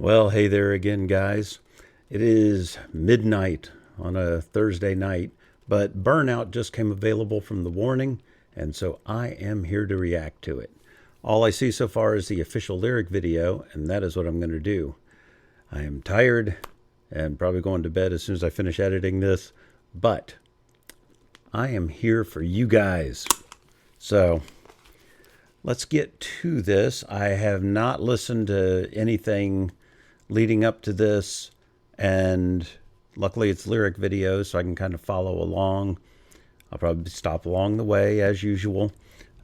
Well, hey there again, guys. It is midnight on a Thursday night, but Burnout just came available from the warning, and so I am here to react to it. All I see so far is the official lyric video, and that is what I'm going to do. I am tired and probably going to bed as soon as I finish editing this, but I am here for you guys. So let's get to this. I have not listened to anything leading up to this, and luckily it's lyric videos, so I can kind of follow along. I'll probably stop along the way as usual.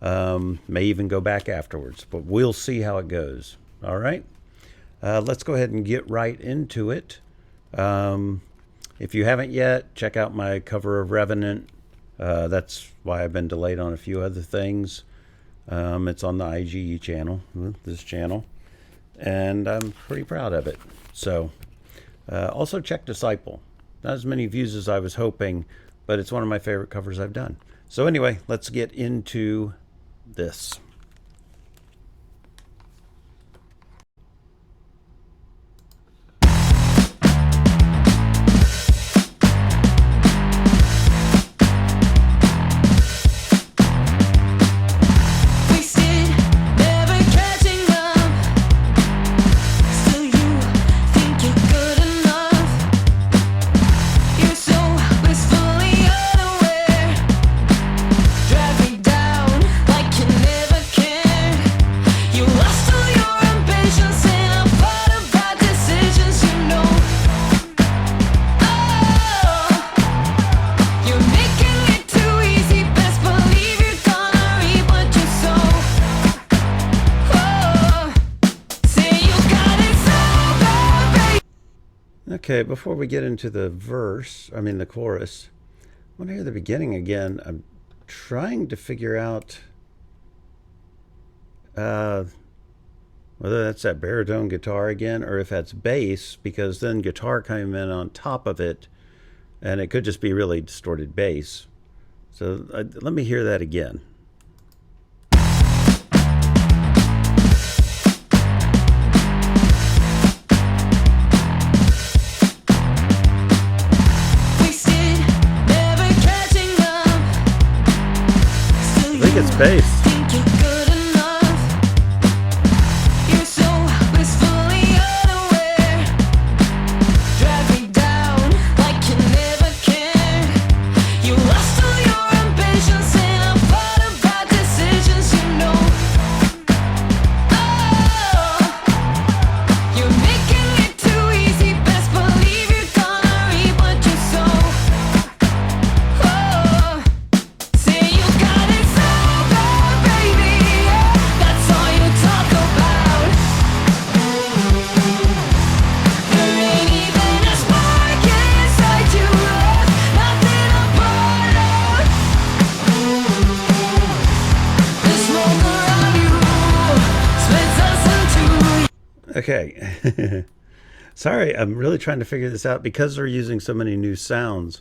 May even go back afterwards, but we'll see how it goes. All right, let's go ahead and get right into it. If you haven't yet, check out my cover of Revenant. That's why I've been delayed on a few other things. It's on the IGE channel, this channel, and I'm pretty proud of it. So also check Disciple. Not as many views as I was hoping, but it's one of my favorite covers I've done. So anyway, let's get into this. Okay, before we get into the the chorus, I want to hear the beginning again. I'm trying to figure out whether that's that baritone guitar again, or if that's bass, because then guitar came in on top of it, and it could just be really distorted bass. So let me hear that again. It's bass. Okay. Sorry, I'm really trying to figure this out because they're using so many new sounds.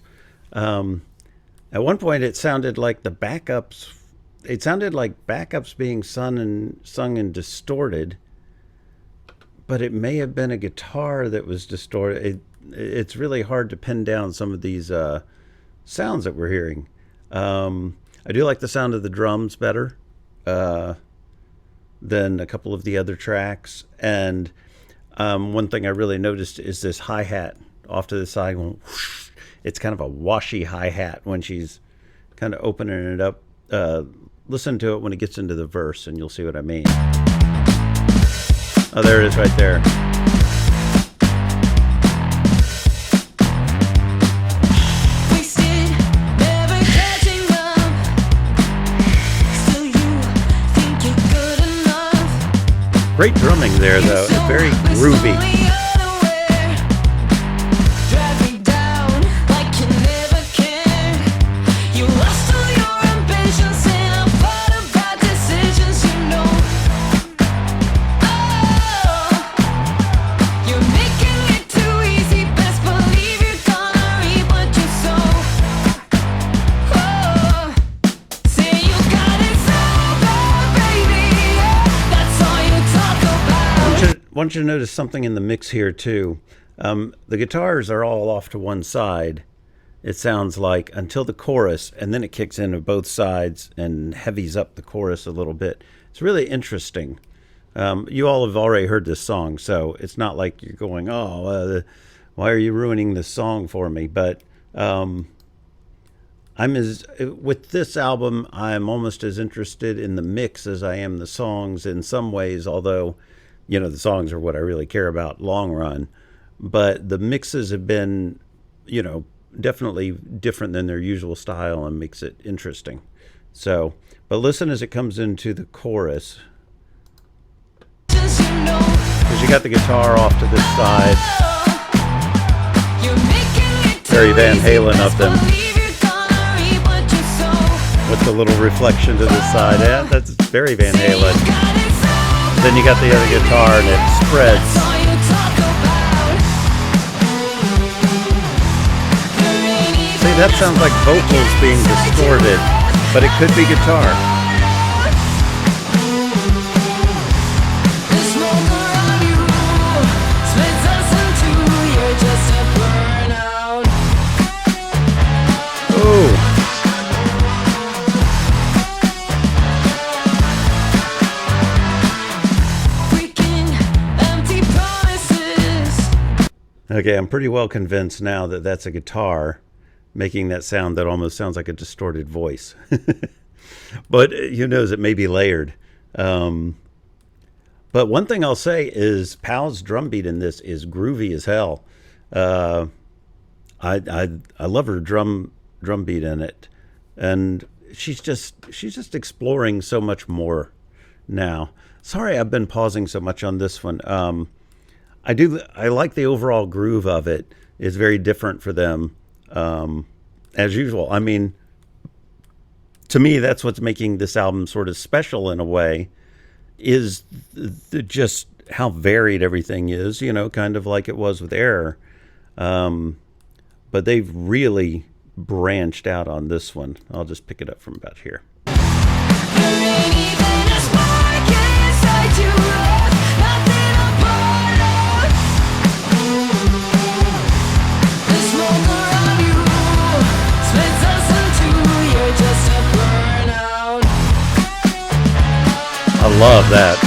At one point it sounded like the backups, being sung and distorted, but it may have been a guitar that was distorted. It's really hard to pin down some of these sounds that we're hearing. I do like the sound of the drums better than a couple of the other tracks. And one thing I really noticed is this hi-hat off to the side going whoosh. It's kind of a washy hi-hat when she's kind of opening it up. Listen to it when it gets into the verse and you'll see what I mean. Oh, there it is right there. Great drumming there, though. It's very groovy. want you to notice something in the mix here too. The guitars are all off to one side. It sounds like until the chorus, and then it kicks into both sides and heavies up the chorus a little bit. It's really interesting. You all have already heard this song, so it's not like you're going, "Oh, why are you ruining this song for me?" But with this album, I'm almost as interested in the mix as I am the songs in some ways, although, the songs are what I really care about long run. But the mixes have been, definitely different than their usual style and makes it interesting. So, but listen as it comes into the chorus. Because you got the guitar off to this side. Very Van Halen of them. With the little reflection to the side. Yeah, that's very Van Halen. Then you got the other guitar and it spreads. See, that sounds like vocals being distorted, but it could be guitar. Okay, I'm pretty well convinced now that that's a guitar making that sound that almost sounds like a distorted voice. But who knows, it may be layered. But one thing I'll say is Pal's drum beat in this is groovy as hell. I love her drum beat in it. And she's just exploring so much more now. Sorry I've been pausing so much on this one. I like the overall groove of it. It's very different for them, as usual. I mean, to me, that's what's making this album sort of special in a way, is just how varied everything is, kind of like it was with Error. But they've really branched out on this one. I'll just pick it up from about here. I love that.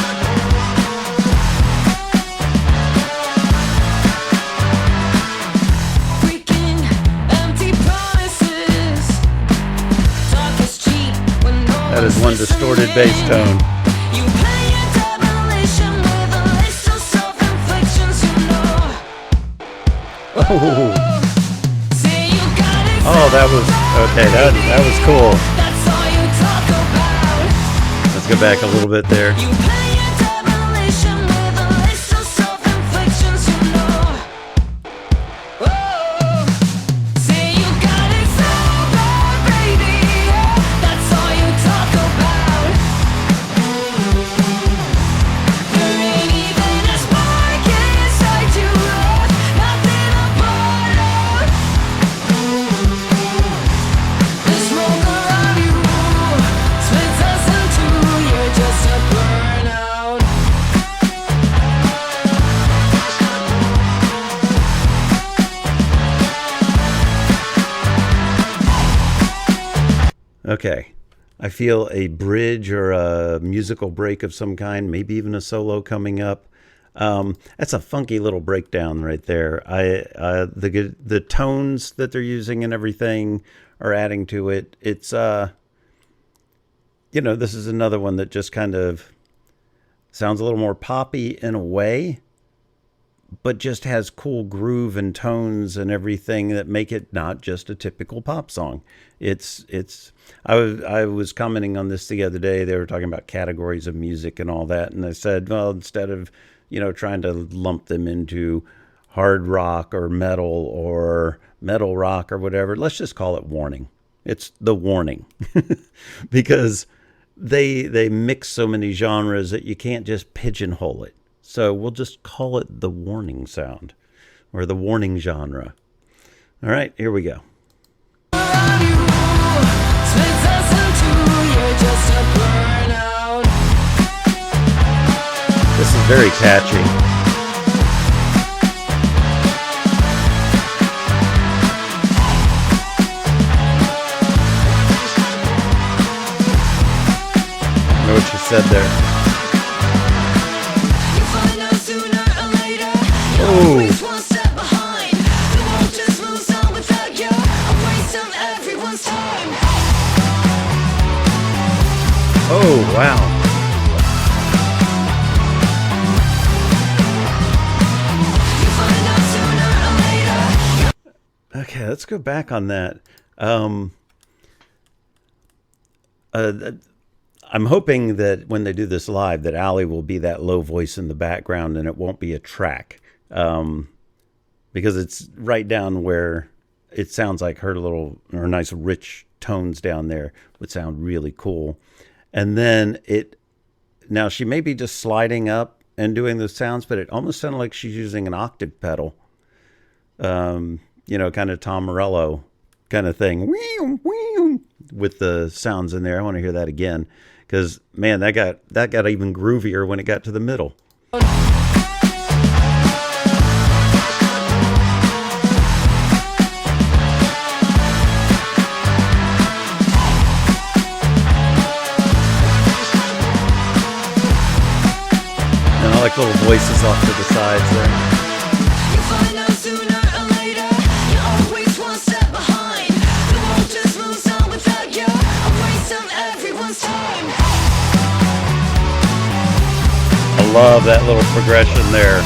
That is one distorted bass tone. Oh, that was okay. That was cool. Let's go back a little bit there. Okay, I feel a bridge or a musical break of some kind, maybe even a solo coming up. That's a funky little breakdown right there. The tones that they're using and everything are adding to it. It's this is another one that just kind of sounds a little more poppy in a way, but just has cool groove and tones and everything that make it not just a typical pop song. I was commenting on this the other day. They were talking about categories of music and all that, and I said, well, instead of trying to lump them into hard rock or metal rock or whatever, let's just call it Warning. It's the Warning. Because they mix so many genres that you can't just pigeonhole it. So we'll just call it the Warning sound, or the Warning genre. All right, here we go. This is very catchy. said there. Oh. Oh, wow. Okay, let's go back on that. I'm hoping that when they do this live, that Allie will be that low voice in the background and it won't be a track. Because it's right down where it sounds like her nice rich tones down there would sound really cool. And then now she may be just sliding up and doing the sounds, but it almost sounded like she's using an octave pedal. Kind of Tom Morello kind of thing with the sounds in there. I want to hear that again because, man, that got even groovier when it got to the middle. And I like little voices off to the sides there. I love that little progression there.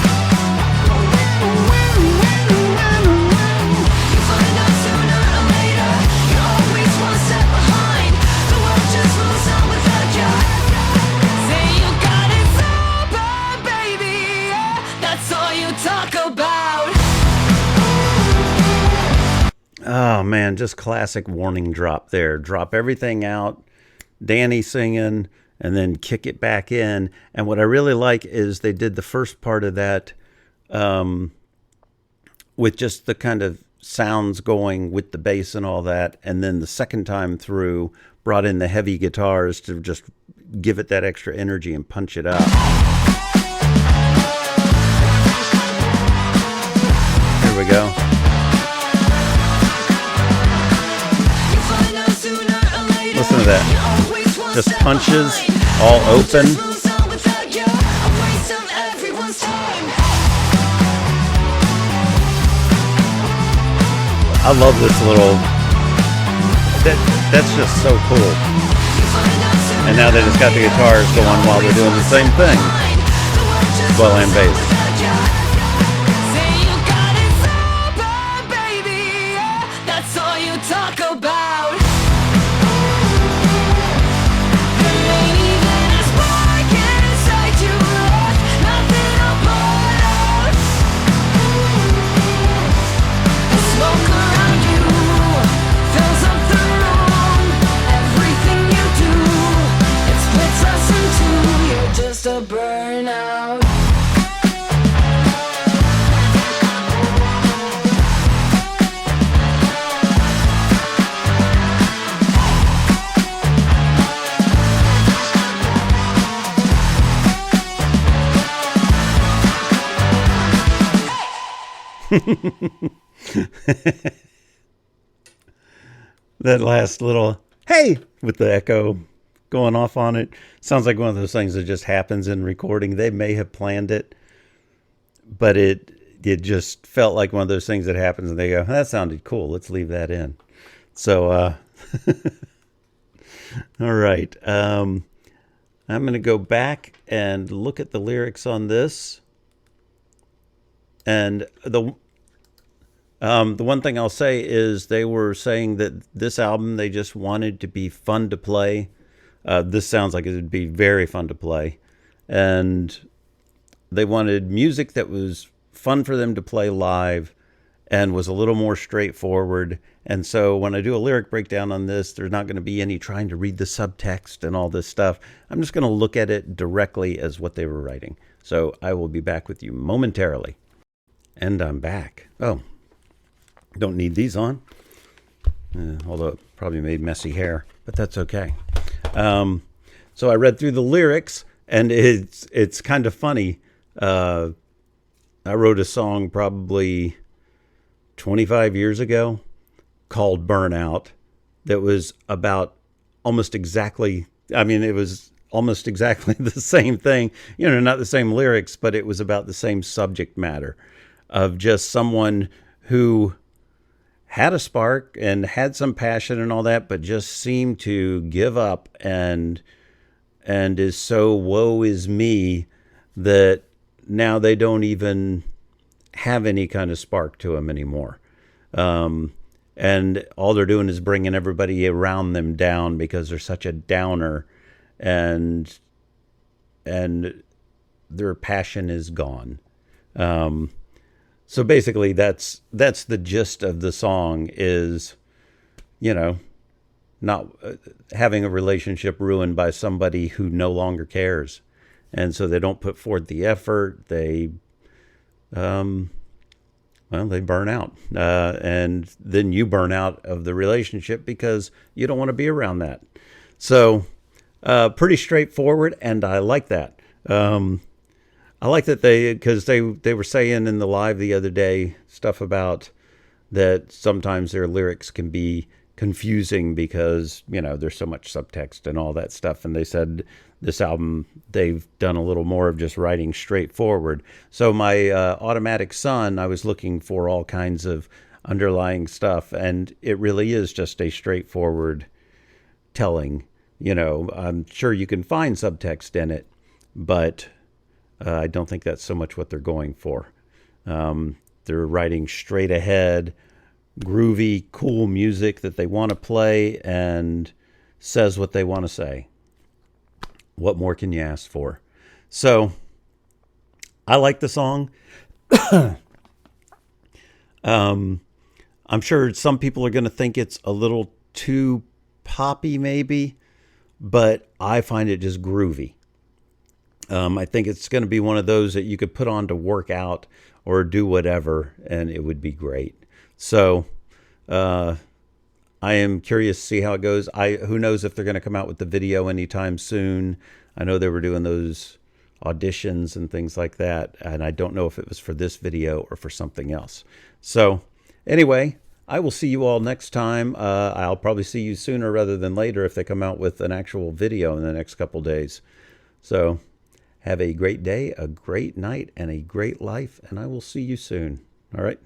Oh man, just classic warning drop there. Drop everything out. Danny singing. And then kick it back in. And what I really like is they did the first part of that with just the kind of sounds going with the bass and all that. And then the second time through, brought in the heavy guitars to just give it that extra energy and punch it up. Here we go. Listen to that. Just punches, all open. I love this little, that's just so cool. And now they just got the guitars going while they're doing the same thing. Well, and bass. A burnout. That last little hey with the echo going off on it sounds like one of those things that just happens in recording. They may have planned it, but it just felt like one of those things that happens and they go, that sounded cool, let's leave that in. So all right, I'm going to go back and look at the lyrics on this. And the one thing I'll say is they were saying that this album, they just wanted to be fun to play. This sounds like it would be very fun to play. And they wanted music that was fun for them to play live and was a little more straightforward. And so when I do a lyric breakdown on this, there's not going to be any trying to read the subtext and all this stuff. I'm just going to look at it directly as what they were writing. So I will be back with you momentarily. And I'm back. Oh, don't need these on. Although it probably made messy hair, but that's okay. So I read through the lyrics, and it's kind of funny. I wrote a song probably 25 years ago called Burnout that was about almost exactly, I mean, it was almost exactly the same thing. Not the same lyrics, but it was about the same subject matter of just someone who had a spark and had some passion and all that, but just seemed to give up and is so woe is me that now they don't even have any kind of spark to them anymore. And all they're doing is bringing everybody around them down because they're such a downer, and their passion is gone. So basically, that's the gist of the song is, not having a relationship ruined by somebody who no longer cares, and so they don't put forth the effort. They they burn out, and then you burn out of the relationship because you don't want to be around that. So pretty straightforward, and I like that. I like that because they were saying in the live the other day stuff about that sometimes their lyrics can be confusing because there's so much subtext and all that stuff, and they said this album they've done a little more of just writing straightforward. So my Automatic Sun, I was looking for all kinds of underlying stuff, and it really is just a straightforward telling. I'm sure you can find subtext in it, but I don't think that's so much what they're going for. They're writing straight ahead, groovy, cool music that they want to play and says what they want to say. What more can you ask for? So I like the song. I'm sure some people are going to think it's a little too poppy maybe, but I find it just groovy. I think it's going to be one of those that you could put on to work out or do whatever, and it would be great. So I am curious to see how it goes. Who knows if they're going to come out with the video anytime soon. I know they were doing those auditions and things like that, and I don't know if it was for this video or for something else. So anyway, I will see you all next time. I'll probably see you sooner rather than later if they come out with an actual video in the next couple days. So have a great day, a great night, and a great life, and I will see you soon. All right.